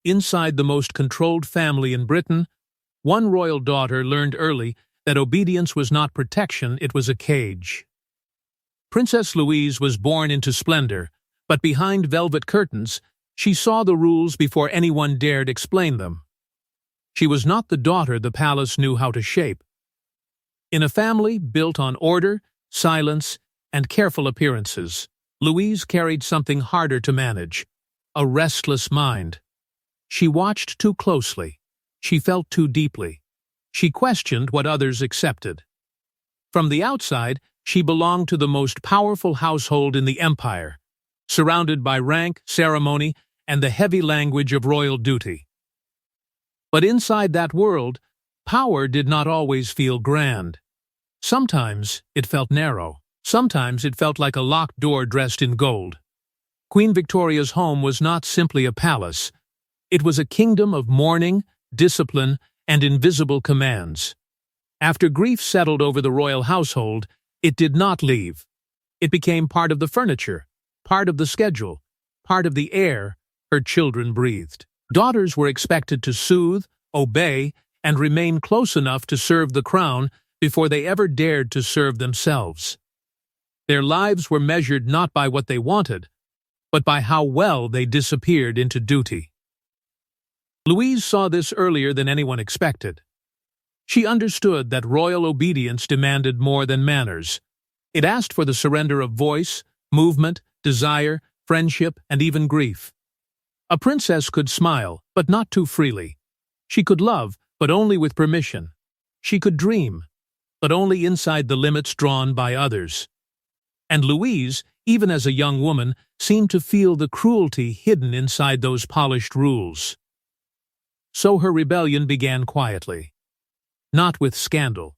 Inside the most controlled family in Britain, one royal daughter learned early that obedience was not protection, it was a cage. Princess Louise was born into splendor, but behind velvet curtains, she saw the rules before anyone dared explain them. She was not the daughter the palace knew how to shape. In a family built on order, silence, and careful appearances, Louise carried something harder to manage: a restless mind. She watched too closely. She felt too deeply. She questioned what others accepted. From the outside, she belonged to the most powerful household in the empire, surrounded by rank, ceremony, and the heavy language of royal duty. But inside that world, power did not always feel grand. Sometimes it felt narrow. Sometimes it felt like a locked door dressed in gold. Queen Victoria's home was not simply a palace. It was a kingdom of mourning, discipline, and invisible commands. After grief settled over the royal household, it did not leave. It became part of the furniture, part of the schedule, part of the air her children breathed. Daughters were expected to soothe, obey, and remain close enough to serve the crown before they ever dared to serve themselves. Their lives were measured not by what they wanted, but by how well they disappeared into duty. Louise saw this earlier than anyone expected. She understood that royal obedience demanded more than manners. It asked for the surrender of voice, movement, desire, friendship, and even grief. A princess could smile, but not too freely. She could love, but only with permission. She could dream, but only inside the limits drawn by others. And Louise, even as a young woman, seemed to feel the cruelty hidden inside those polished rules. So her rebellion began quietly. Not with scandal,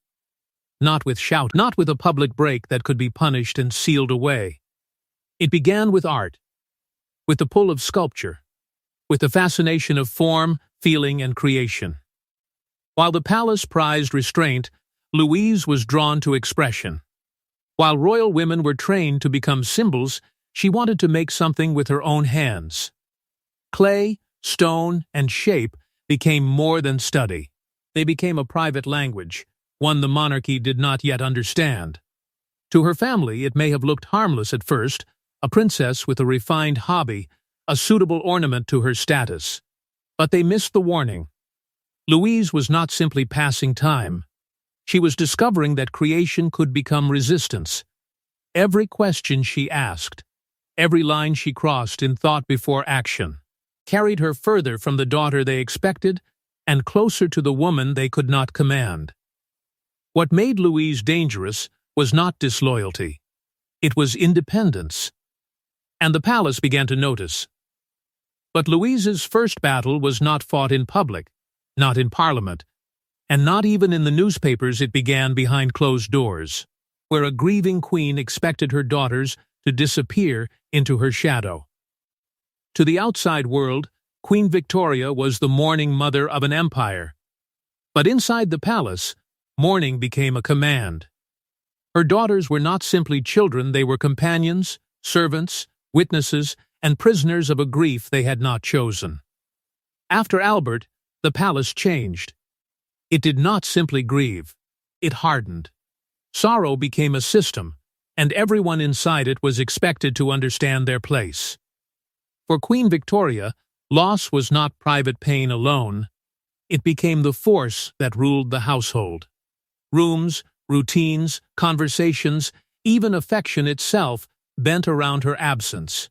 not with shout, not with a public break that could be punished and sealed away. It began with art, with the pull of sculpture, with the fascination of form, feeling, and creation. While the palace prized restraint, Louise was drawn to expression. While royal women were trained to become symbols, she wanted to make something with her own hands. Clay, stone, and shape became more than study. They became a private language, one the monarchy did not yet understand. To her family, it may have looked harmless at first, a princess with a refined hobby, a suitable ornament to her status. But they missed the warning. Louise was not simply passing time. She was discovering that creation could become resistance. Every question she asked, every line she crossed in thought before action, carried her further from the daughter they expected and closer to the woman they could not command. What made Louise dangerous was not disloyalty. It was independence. And the palace began to notice. But Louise's first battle was not fought in public, not in parliament, and not even in the newspapers. It began behind closed doors, where a grieving queen expected her daughters to disappear into her shadow. To the outside world, Queen Victoria was the mourning mother of an empire. But inside the palace, mourning became a command. Her daughters were not simply children, they were companions, servants, witnesses, and prisoners of a grief they had not chosen. After Albert, the palace changed. It did not simply grieve, it hardened. Sorrow became a system, and everyone inside it was expected to understand their place. For Queen Victoria, loss was not private pain alone. It became the force that ruled the household. Rooms, routines, conversations, even affection itself bent around her absence.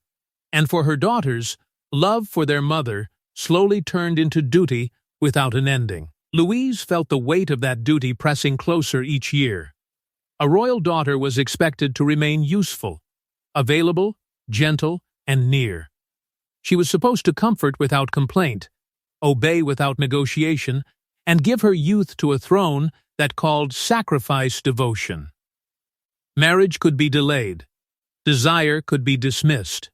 And for her daughters, love for their mother slowly turned into duty without an ending. Louise felt the weight of that duty pressing closer each year. A royal daughter was expected to remain useful, available, gentle, and near. She was supposed to comfort without complaint, obey without negotiation, and give her youth to a throne that called sacrifice devotion. Marriage could be delayed. Desire could be dismissed.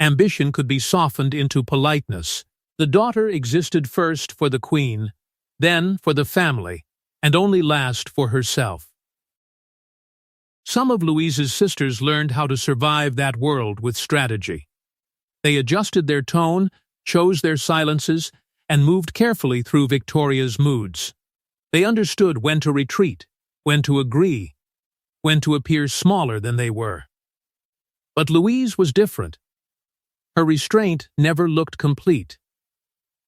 Ambition could be softened into politeness. The daughter existed first for the queen, then for the family, and only last for herself. Some of Louise's sisters learned how to survive that world with strategy. They adjusted their tone, chose their silences, and moved carefully through Victoria's moods. They understood when to retreat, when to agree, when to appear smaller than they were. But Louise was different. Her restraint never looked complete.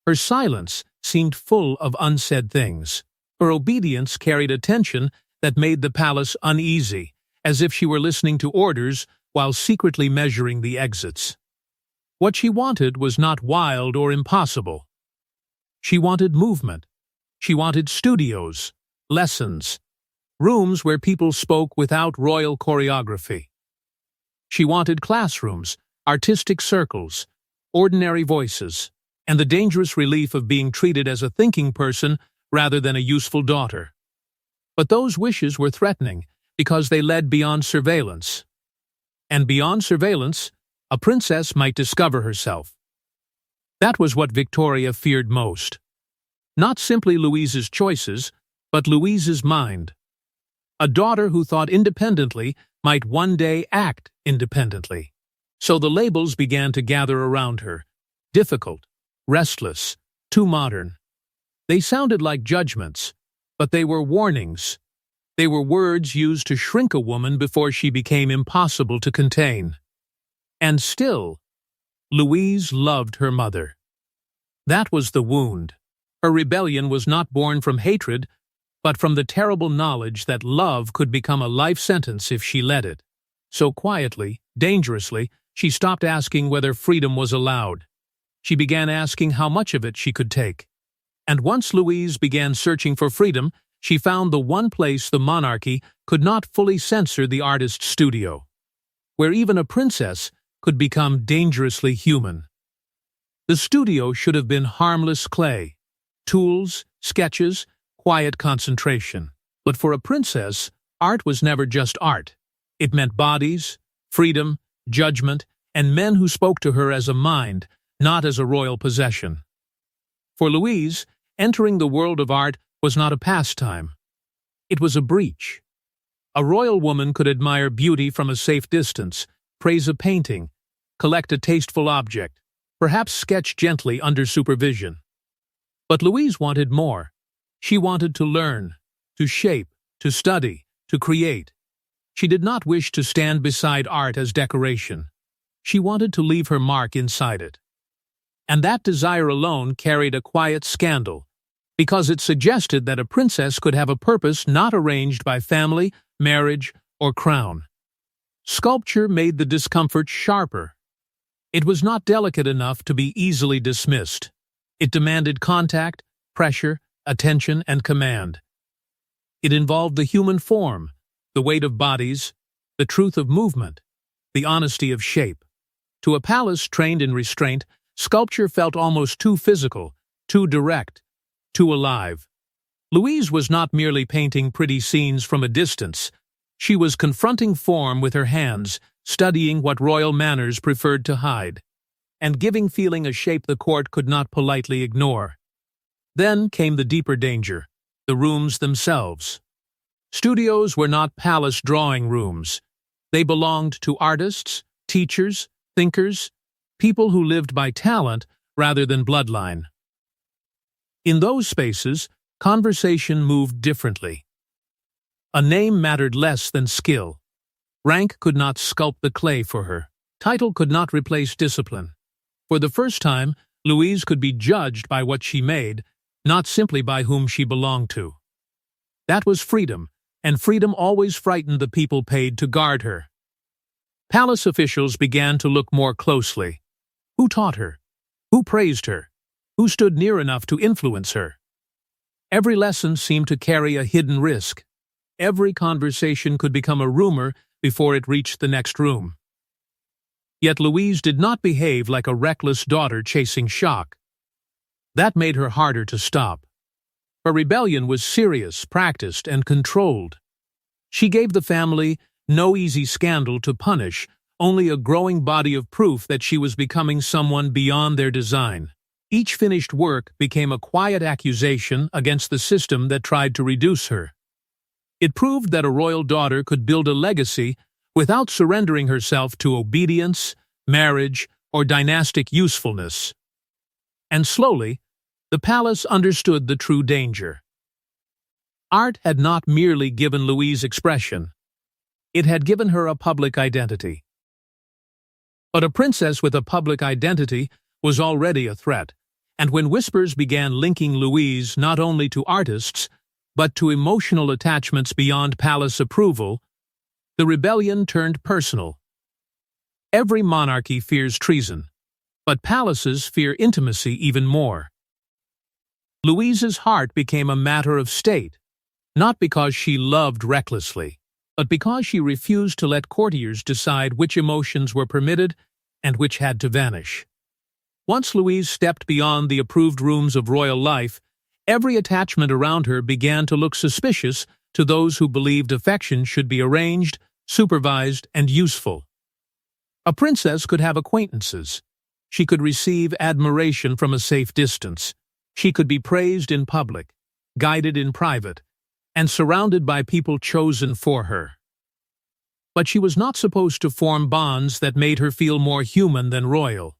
Her silence seemed full of unsaid things. Her obedience carried a tension that made the palace uneasy, as if she were listening to orders while secretly measuring the exits. What she wanted was not wild or impossible. She wanted movement. She wanted studios, lessons, rooms where people spoke without royal choreography. She wanted classrooms, artistic circles, ordinary voices, and the dangerous relief of being treated as a thinking person rather than a useful daughter. But those wishes were threatening because they led beyond surveillance. And beyond surveillance, a princess might discover herself. That was what Victoria feared most. Not simply Louise's choices, but Louise's mind. A daughter who thought independently might one day act independently. So the labels began to gather around her. Difficult, restless, too modern. They sounded like judgments, but they were warnings. They were words used to shrink a woman before she became impossible to contain. And still, Louise loved her mother. That was the wound. Her rebellion was not born from hatred, but from the terrible knowledge that love could become a life sentence if she let it. So quietly, dangerously, she stopped asking whether freedom was allowed. She began asking how much of it she could take. And once Louise began searching for freedom, she found the one place the monarchy could not fully censor the artist's studio, where even a princess could become dangerously human. The studio should have been harmless clay, tools, sketches, quiet concentration. But for a princess, art was never just art. It meant bodies, freedom, judgment, and men who spoke to her as a mind, not as a royal possession. For Louise, entering the world of art was not a pastime. It was a breach. A royal woman could admire beauty from a safe distance, praise a painting, collect a tasteful object, perhaps sketch gently under supervision. But Louise wanted more. She wanted to learn, to shape, to study, to create. She did not wish to stand beside art as decoration. She wanted to leave her mark inside it. And that desire alone carried a quiet scandal, because it suggested that a princess could have a purpose not arranged by family, marriage, or crown. Sculpture made the discomfort sharper. It was not delicate enough to be easily dismissed. It demanded contact, pressure, attention, and command. It involved the human form, the weight of bodies, the truth of movement, the honesty of shape. To a palace trained in restraint, sculpture felt almost too physical, too direct, too alive. Louise was not merely painting pretty scenes from a distance. She was confronting form with her hands, studying what royal manners preferred to hide, and giving feeling a shape the court could not politely ignore. Then came the deeper danger, the rooms themselves. Studios were not palace drawing rooms. They belonged to artists, teachers, thinkers, people who lived by talent rather than bloodline. In those spaces, conversation moved differently. A name mattered less than skill. Rank could not sculpt the clay for her. Title could not replace discipline. For the first time, Louise could be judged by what she made, not simply by whom she belonged to. That was freedom, and freedom always frightened the people paid to guard her. Palace officials began to look more closely. Who taught her? Who praised her? Who stood near enough to influence her? Every lesson seemed to carry a hidden risk. Every conversation could become a rumor before it reached the next room. Yet Louise did not behave like a reckless daughter chasing shock. That made her harder to stop. Her rebellion was serious, practiced, and controlled. She gave the family no easy scandal to punish, only a growing body of proof that she was becoming someone beyond their design. Each finished work became a quiet accusation against the system that tried to reduce her. It proved that a royal daughter could build a legacy without surrendering herself to obedience, marriage, or dynastic usefulness. And slowly, the palace understood the true danger. Art had not merely given Louise expression, it had given her a public identity. But a princess with a public identity was already a threat, and when whispers began linking Louise not only to artists, but to emotional attachments beyond palace approval, the rebellion turned personal. Every monarchy fears treason, but palaces fear intimacy even more. Louise's heart became a matter of state, not because she loved recklessly, but because she refused to let courtiers decide which emotions were permitted and which had to vanish. Once Louise stepped beyond the approved rooms of royal life, every attachment around her began to look suspicious to those who believed affection should be arranged, supervised, and useful. A princess could have acquaintances. She could receive admiration from a safe distance. She could be praised in public, guided in private, and surrounded by people chosen for her. But she was not supposed to form bonds that made her feel more human than royal.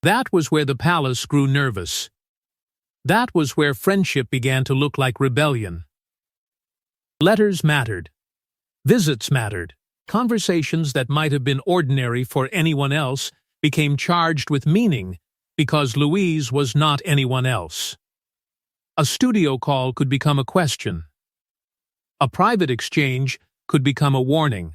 That was where the palace grew nervous. That was where friendship began to look like rebellion. Letters mattered. Visits mattered. Conversations that might have been ordinary for anyone else became charged with meaning because Louise was not anyone else. A studio call could become a question. A private exchange could become a warning.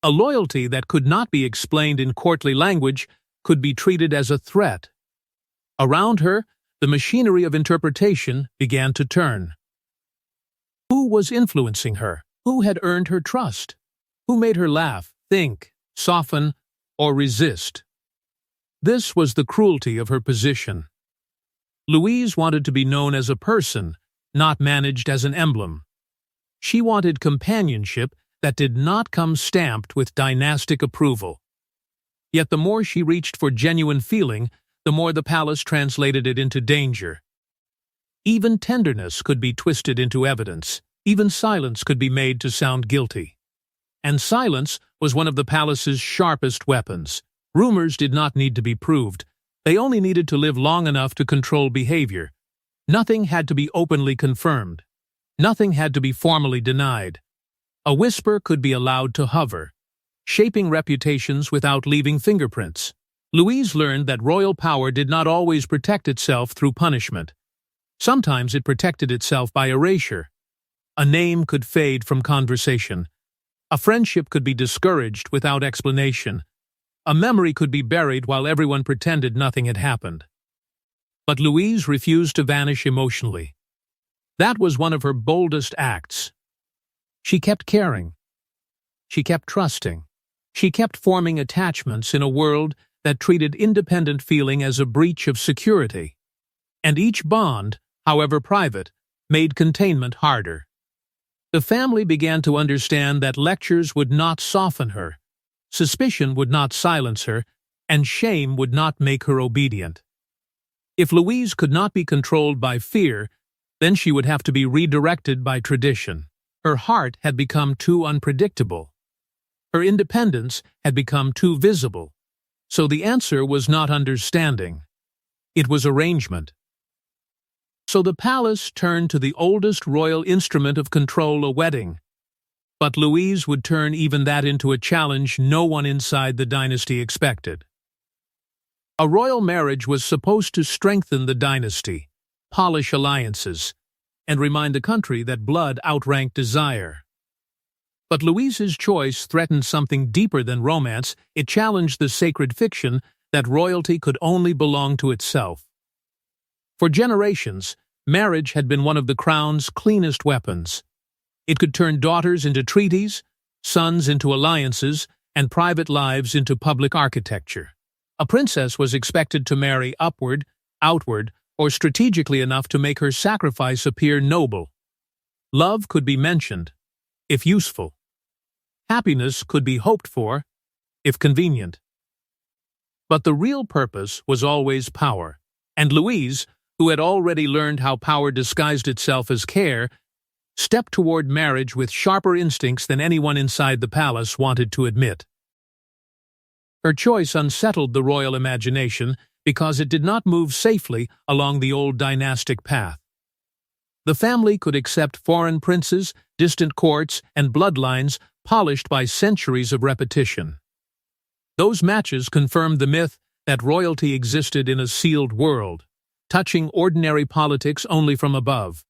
A loyalty that could not be explained in courtly language could be treated as a threat. Around her, the machinery of interpretation began to turn. Who was influencing her? Who had earned her trust? Who made her laugh, think, soften, or resist? This was the cruelty of her position. Louise wanted to be known as a person, not managed as an emblem. She wanted companionship that did not come stamped with dynastic approval. Yet the more she reached for genuine feeling, the more the palace translated it into danger. Even tenderness could be twisted into evidence. Even silence could be made to sound guilty. And silence was one of the palace's sharpest weapons. Rumors did not need to be proved. They only needed to live long enough to control behavior. Nothing had to be openly confirmed. Nothing had to be formally denied. A whisper could be allowed to hover, shaping reputations without leaving fingerprints. Louise learned that royal power did not always protect itself through punishment. Sometimes it protected itself by erasure. A name could fade from conversation. A friendship could be discouraged without explanation. A memory could be buried while everyone pretended nothing had happened. But Louise refused to vanish emotionally. That was one of her boldest acts. She kept caring. She kept trusting. She kept forming attachments in a world that treated independent feeling as a breach of security. And each bond, however private, made containment harder. The family began to understand that lectures would not soften her, suspicion would not silence her, and shame would not make her obedient. If Louise could not be controlled by fear, then she would have to be redirected by tradition. Her heart had become too unpredictable. Her independence had become too visible. So the answer was not understanding. It was arrangement. So the palace turned to the oldest royal instrument of control, a wedding. But Louise would turn even that into a challenge no one inside the dynasty expected. A royal marriage was supposed to strengthen the dynasty, polish alliances, and remind the country that blood outranked desire. But Louise's choice threatened something deeper than romance. It challenged the sacred fiction that royalty could only belong to itself. For generations, marriage had been one of the crown's cleanest weapons. It could turn daughters into treaties, sons into alliances, and private lives into public architecture. A princess was expected to marry upward, outward, or strategically enough to make her sacrifice appear noble. Love could be mentioned, if useful. Happiness could be hoped for, if convenient. But the real purpose was always power, and Louise, who had already learned how power disguised itself as care, stepped toward marriage with sharper instincts than anyone inside the palace wanted to admit. Her choice unsettled the royal imagination because it did not move safely along the old dynastic path. The family could accept foreign princes, distant courts, and bloodlines polished by centuries of repetition. Those matches confirmed the myth that royalty existed in a sealed world, touching ordinary politics only from above.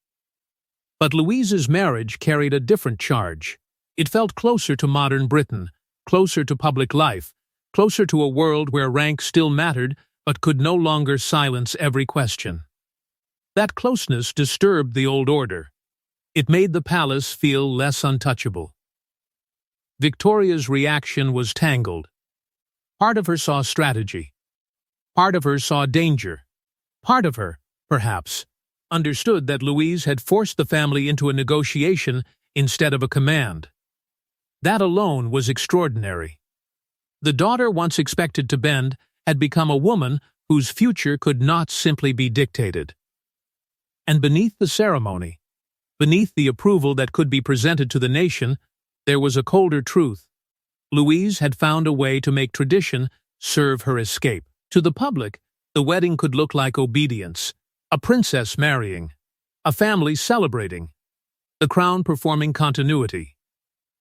But Louise's marriage carried a different charge. It felt closer to modern Britain, closer to public life, closer to a world where rank still mattered but could no longer silence every question. That closeness disturbed the old order. It made the palace feel less untouchable. Victoria's reaction was tangled. Part of her saw strategy. Part of her saw danger. Part of her, perhaps, understood that Louise had forced the family into a negotiation instead of a command. That alone was extraordinary. The daughter once expected to bend had become a woman whose future could not simply be dictated. And beneath the ceremony, beneath the approval that could be presented to the nation, there was a colder truth. Louise had found a way to make tradition serve her escape. To the public, the wedding could look like obedience, a princess marrying, a family celebrating, the crown performing continuity.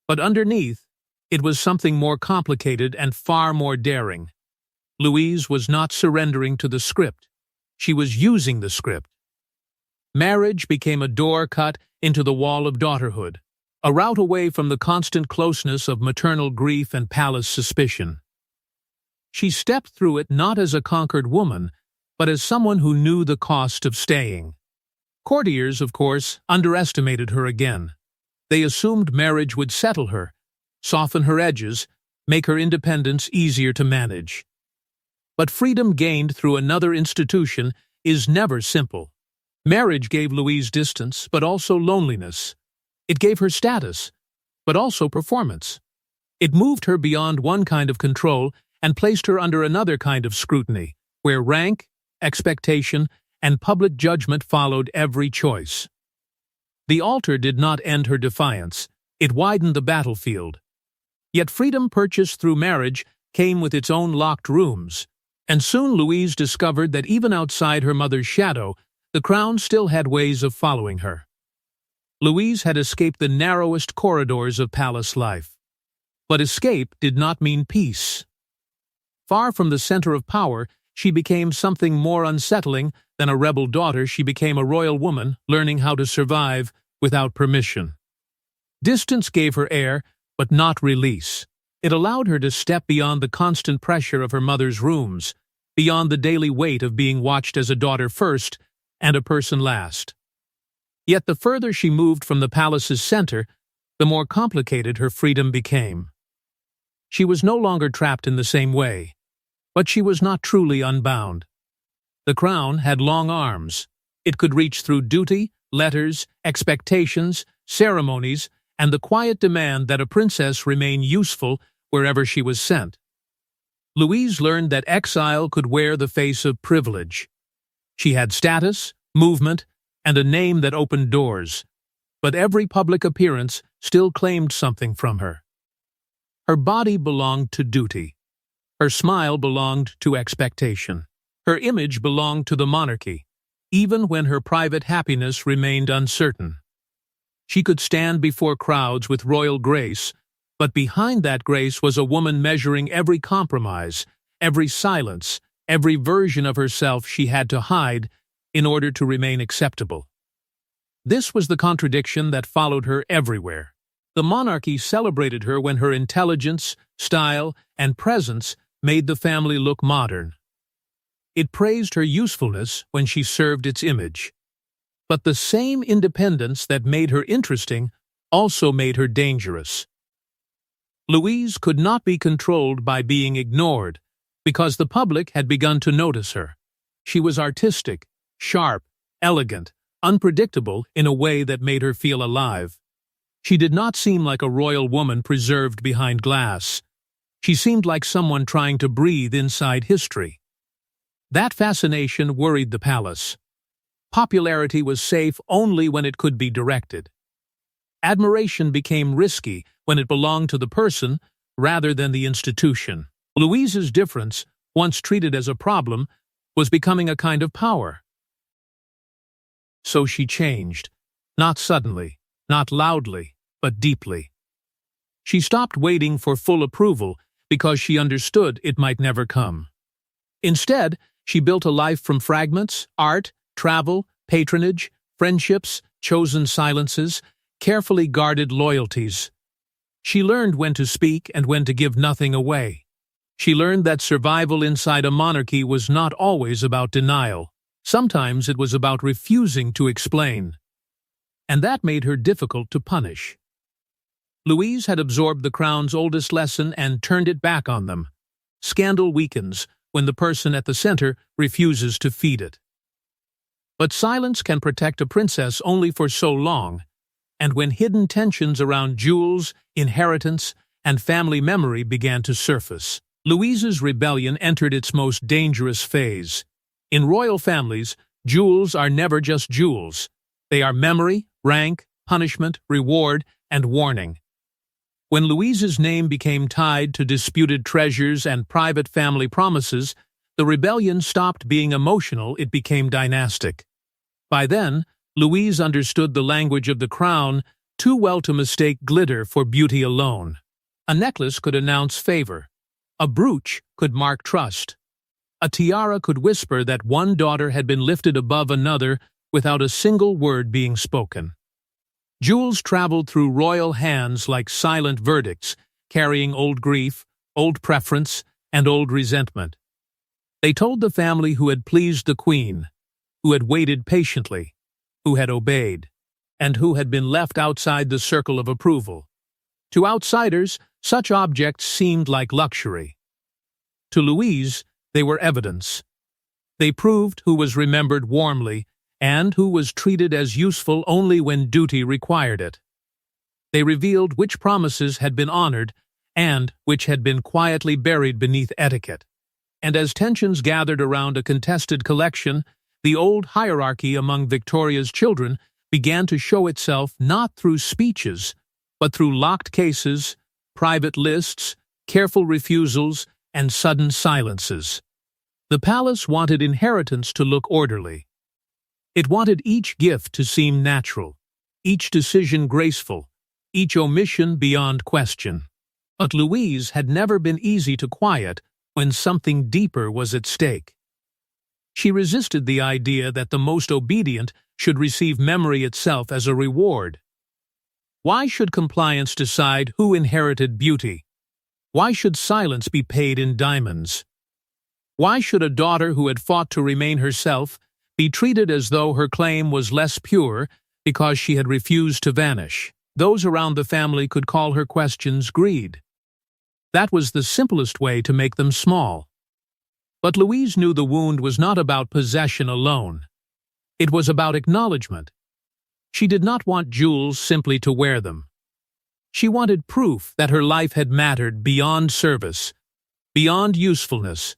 But underneath, it was something more complicated and far more daring. Louise was not surrendering to the script. She was using the script. Marriage became a door cut into the wall of daughterhood, a route away from the constant closeness of maternal grief and palace suspicion. She stepped through it not as a conquered woman, but as someone who knew the cost of staying. Courtiers, of course, underestimated her again. They assumed marriage would settle her, soften her edges, make her independence easier to manage. But freedom gained through another institution is never simple. Marriage gave Louise distance, but also loneliness. It gave her status, but also performance. It moved her beyond one kind of control and placed her under another kind of scrutiny, where rank, expectation, and public judgment followed every choice. The altar did not end her defiance. It widened the battlefield. Yet freedom purchased through marriage came with its own locked rooms, and soon Louise discovered that even outside her mother's shadow, the crown still had ways of following her. Louise had escaped the narrowest corridors of palace life. But escape did not mean peace. Far from the center of power, she became something more unsettling than a rebel daughter. She became a royal woman, learning how to survive without permission. Distance gave her air, but not release. It allowed her to step beyond the constant pressure of her mother's rooms, beyond the daily weight of being watched as a daughter first and a person last. Yet the further she moved from the palace's center, the more complicated her freedom became. She was no longer trapped in the same way, but she was not truly unbound. The crown had long arms. It could reach through duty, letters, expectations, ceremonies, and the quiet demand that a princess remain useful wherever she was sent. Louise learned that exile could wear the face of privilege. She had status, movement, and a name that opened doors, but every public appearance still claimed something from her. Her body belonged to duty. Her smile belonged to expectation. Her image belonged to the monarchy, even when her private happiness remained uncertain. She could stand before crowds with royal grace, but behind that grace was a woman measuring every compromise, every silence, every version of herself she had to hide in order to remain acceptable. This was the contradiction that followed her everywhere. The monarchy celebrated her when her intelligence, style, and presence made the family look modern. It praised her usefulness when she served its image. But the same independence that made her interesting also made her dangerous. Louise could not be controlled by being ignored, because the public had begun to notice her. She was artistic, sharp, elegant, unpredictable in a way that made her feel alive. She did not seem like a royal woman preserved behind glass. She seemed like someone trying to breathe inside history. That fascination worried the palace. Popularity was safe only when it could be directed. Admiration became risky when it belonged to the person rather than the institution. Louise's difference, once treated as a problem, was becoming a kind of power. So she changed, not suddenly, not loudly, but deeply. She stopped waiting for full approval because she understood it might never come. Instead, she built a life from fragments, art, travel, patronage, friendships, chosen silences, carefully guarded loyalties. She learned when to speak and when to give nothing away. She learned that survival inside a monarchy was not always about denial. Sometimes it was about refusing to explain. And that made her difficult to punish. Louise had absorbed the crown's oldest lesson and turned it back on them. Scandal weakens when the person at the center refuses to feed it. But silence can protect a princess only for so long, and when hidden tensions around jewels, inheritance, and family memory began to surface, Louise's rebellion entered its most dangerous phase. In royal families, jewels are never just jewels. They are memory, rank, punishment, reward, and warning. When Louise's name became tied to disputed treasures and private family promises, the rebellion stopped being emotional, it became dynastic. By then, Louise understood the language of the crown too well to mistake glitter for beauty alone. A necklace could announce favor. A brooch could mark trust. A tiara could whisper that one daughter had been lifted above another without a single word being spoken. Jewels traveled through royal hands like silent verdicts, carrying old grief, old preference, and old resentment. They told the family who had pleased the queen, who had waited patiently, who had obeyed, and who had been left outside the circle of approval. To outsiders, such objects seemed like luxury. To Louise, they were evidence. They proved who was remembered warmly and who was treated as useful only when duty required it. They revealed which promises had been honored and which had been quietly buried beneath etiquette. And as tensions gathered around a contested collection, the old hierarchy among Victoria's children began to show itself not through speeches, but through locked cases, private lists, careful refusals, and sudden silences. The palace wanted inheritance to look orderly. It wanted each gift to seem natural, each decision graceful, each omission beyond question. But Louise had never been easy to quiet when something deeper was at stake. She resisted the idea that the most obedient should receive memory itself as a reward. Why should compliance decide who inherited beauty? Why should silence be paid in diamonds? Why should a daughter who had fought to remain herself be treated as though her claim was less pure because she had refused to vanish? Those around the family could call her questions greed. That was the simplest way to make them small. But Louise knew the wound was not about possession alone. It was about acknowledgement. She did not want jewels simply to wear them. She wanted proof that her life had mattered beyond service, beyond usefulness,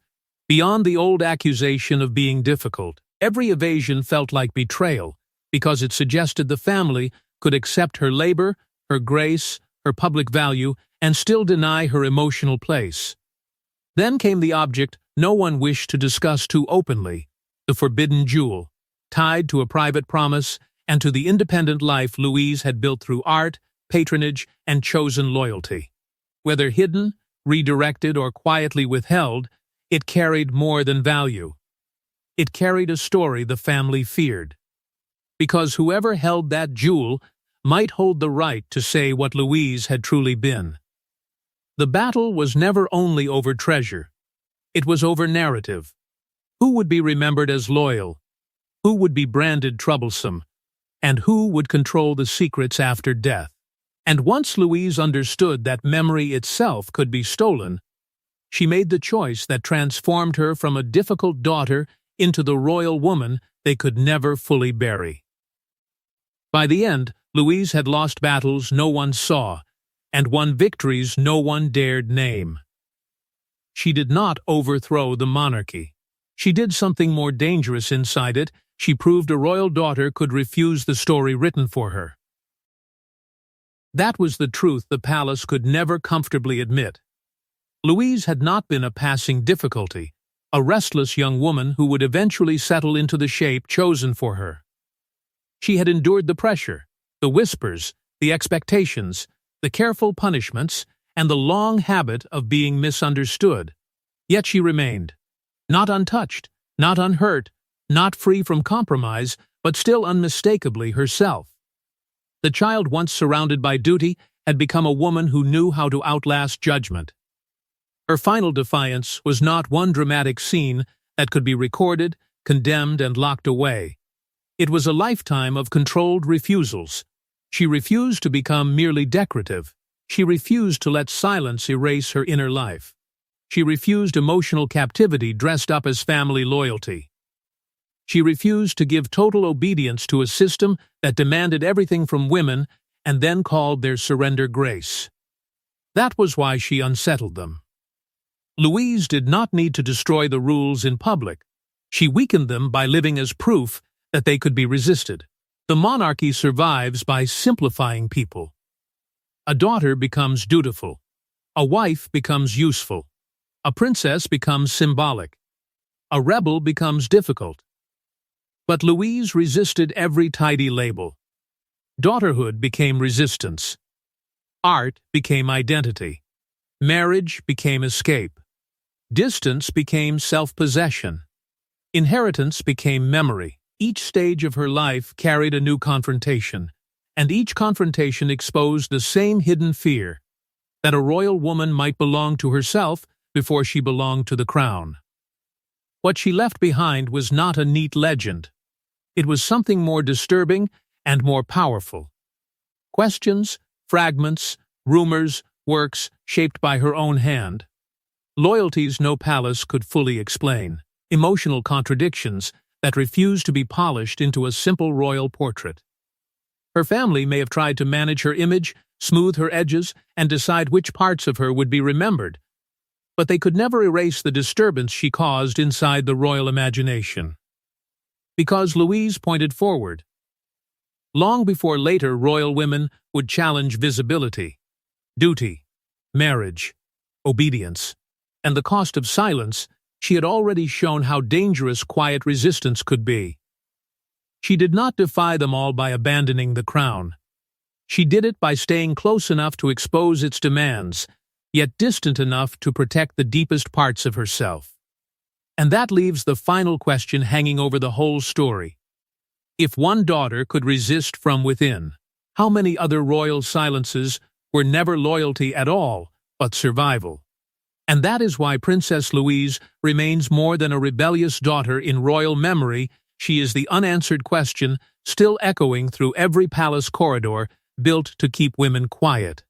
beyond the old accusation of being difficult. Every evasion felt like betrayal because it suggested the family could accept her labor, her grace, her public value, and still deny her emotional place. Then came the object no one wished to discuss too openly, the forbidden jewel, tied to a private promise and to the independent life Louise had built through art, patronage, and chosen loyalty. Whether hidden, redirected, or quietly withheld, it carried more than value. It carried a story the family feared. Because whoever held that jewel might hold the right to say what Louise had truly been. The battle was never only over treasure. It was over narrative. Who would be remembered as loyal? Who would be branded troublesome? And who would control the secrets after death? And once Louise understood that memory itself could be stolen, she made the choice that transformed her from a difficult daughter into the royal woman they could never fully bury. By the end, Louise had lost battles no one saw, and won victories no one dared name. She did not overthrow the monarchy. She did something more dangerous inside it. She proved a royal daughter could refuse the story written for her. That was the truth the palace could never comfortably admit. Louise had not been a passing difficulty, a restless young woman who would eventually settle into the shape chosen for her. She had endured the pressure, the whispers, the expectations, the careful punishments, and the long habit of being misunderstood. Yet she remained, not untouched, not unhurt, not free from compromise, but still unmistakably herself. The child once surrounded by duty had become a woman who knew how to outlast judgment. Her final defiance was not one dramatic scene that could be recorded, condemned, and locked away. It was a lifetime of controlled refusals. She refused to become merely decorative. She refused to let silence erase her inner life. She refused emotional captivity dressed up as family loyalty. She refused to give total obedience to a system that demanded everything from women and then called their surrender grace. That was why she unsettled them. Louise did not need to destroy the rules in public. She weakened them by living as proof that they could be resisted. The monarchy survives by simplifying people. A daughter becomes dutiful. A wife becomes useful. A princess becomes symbolic. A rebel becomes difficult. But Louise resisted every tidy label. Daughterhood became resistance. Art became identity. Marriage became escape. Distance became self-possession. Inheritance became memory. Each stage of her life carried a new confrontation, and each confrontation exposed the same hidden fear, that a royal woman might belong to herself before she belonged to the crown. What she left behind was not a neat legend. It was something more disturbing and more powerful. Questions, fragments, rumors, works shaped by her own hand. Loyalties no palace could fully explain. Emotional contradictions that refused to be polished into a simple royal portrait. Her family may have tried to manage her image, smooth her edges, and decide which parts of her would be remembered, but they could never erase the disturbance she caused inside the royal imagination. Because Louise pointed forward. Long before later royal women would challenge visibility, duty, marriage, obedience, and the cost of silence, she had already shown how dangerous quiet resistance could be. She did not defy them all by abandoning the crown. She did it by staying close enough to expose its demands, yet distant enough to protect the deepest parts of herself. And that leaves the final question hanging over the whole story. If one daughter could resist from within, how many other royal silences were never loyalty at all, but survival? And that is why Princess Louise remains more than a rebellious daughter in royal memory. She is the unanswered question still echoing through every palace corridor built to keep women quiet.